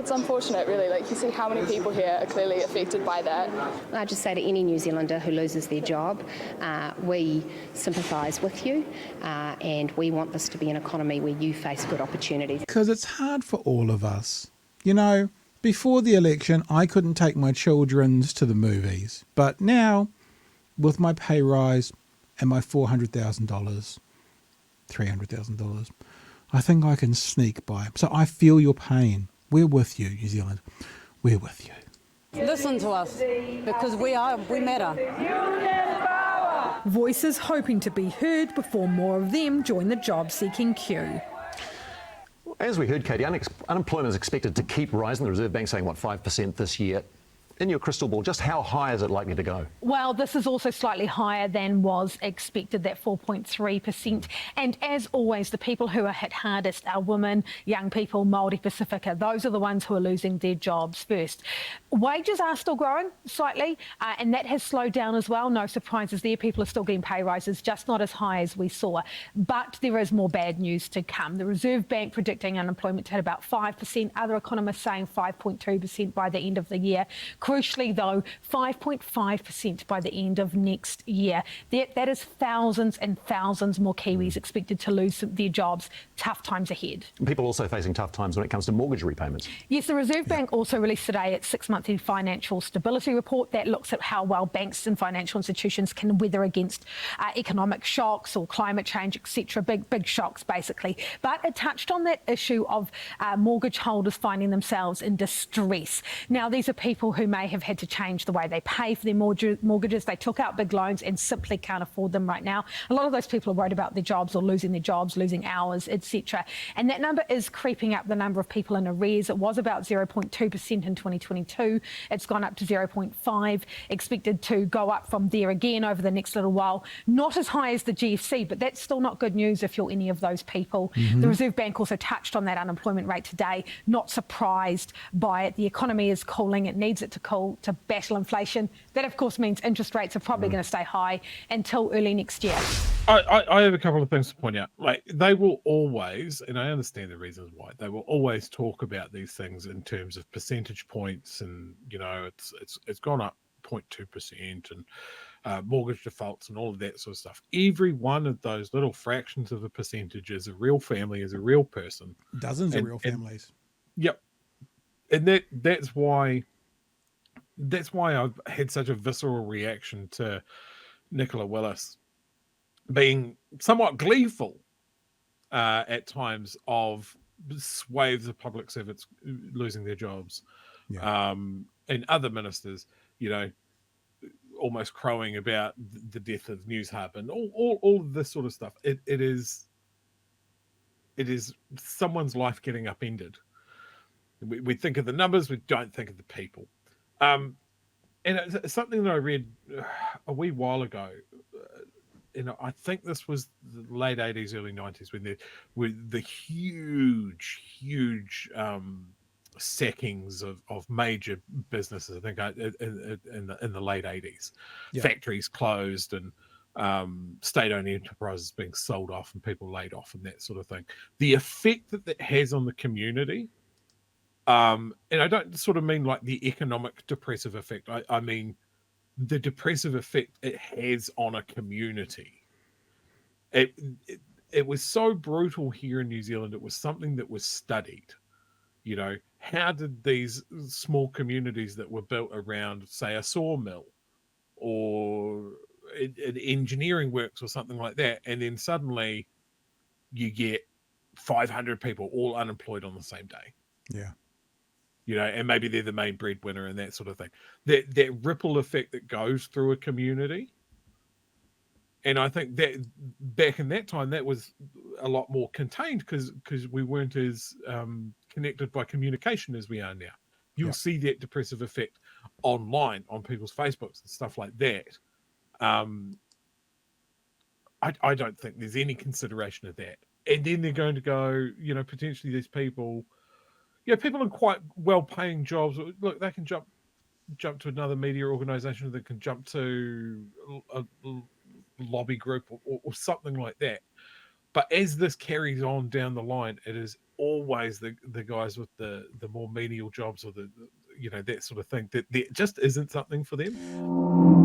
it's unfortunate, really. Like, you see how many people here are clearly affected by that. I just say to any New Zealander who loses their job, we sympathise with you, and we want this to be an economy where you face good opportunities. Because it's hard for all of us. You know, before the election, I couldn't take my children to the movies. But now, with my pay rise and my $400,000, $300,000, I think I can sneak by. So I feel your pain. We're with you, New Zealand. We're with you. Listen to us, because we matter. Voices hoping to be heard before more of them join the job-seeking queue. As we heard, Katie, unemployment is expected to keep rising. The Reserve Bank saying, 5% this year. In your crystal ball, just how high is it likely to go? Well, this is also slightly higher than was expected, that 4.3%. And as always, the people who are hit hardest are women, young people, Māori Pacifica. Those are the ones who are losing their jobs first. Wages are still growing slightly, and that has slowed down as well. No surprises there. People are still getting pay rises, just not as high as we saw. But there is more bad news to come. The Reserve Bank predicting unemployment to hit about 5%. Other economists saying 5.2% by the end of the year. Crucially, though, 5.5% by the end of next year. That is thousands and thousands more Kiwis expected to lose their jobs. Tough times ahead. People also facing tough times when it comes to mortgage repayments. Yes, the Reserve Bank also released today its 6-monthly financial stability report that looks at how well banks and financial institutions can weather against economic shocks or climate change, etc. Big shocks, basically. But it touched on that issue of mortgage holders finding themselves in distress. Now, these are people who may have had to change the way they pay for their mortgages. They took out big loans and simply can't afford them right now. A lot of those people are worried about their jobs or losing their jobs, losing hours, etc. And that number is creeping up, the number of people in arrears. It was about 0.2% in 2022. It's gone up to 0.5%, expected to go up from there again over the next little while. Not as high as the GFC, but that's still not good news if you're any of those people. The Reserve Bank also touched on that unemployment rate today. Not surprised by it. The economy is cooling. It needs it to cool to battle inflation. That, of course, means interest rates are probably going to stay high until early next year. I have a couple of things to point out. Like, they will always, and I understand the reasons why, they will always talk about these things in terms of percentage points, and it's gone up 0.2%, and mortgage defaults and all of that sort of stuff. Every one of those little fractions of a percentage is a real family, is a real person. Dozens of real families. Yep. And that's why I've had such a visceral reaction to Nicola Willis being somewhat gleeful at times of swathes of public servants losing their jobs, and other ministers, almost crowing about the death of News Hub and all of this sort of stuff. It is someone's life getting upended. We think of the numbers, we don't think of the people. And it's something that I read a wee while ago. I think this was the late 80s, early 90s, when the huge sackings of major businesses. I think in the late 80s, factories closed and state-owned enterprises being sold off and people laid off and that sort of thing. The effect that has on the community. And I don't sort of mean like the economic depressive effect. I mean the depressive effect it has on a community. It was so brutal here in New Zealand. It was something that was studied. How did these small communities that were built around, say, a sawmill or an engineering works or something like that, and then suddenly you get 500 people all unemployed on the same day. Yeah. And maybe they're the main breadwinner and that sort of thing. That ripple effect that goes through a community. And I think that back in that time, that was a lot more contained because we weren't as connected by communication as we are now. You'll see that depressive effect online on people's Facebooks and stuff like that. I don't think there's any consideration of that. And then they're going to go, potentially these people... people in quite well-paying jobs, look, they can jump to another media organisation, they can jump to a lobby group or something like that. But as this carries on down the line, it is always the guys with the more menial jobs or the that sort of thing that there just isn't something for them.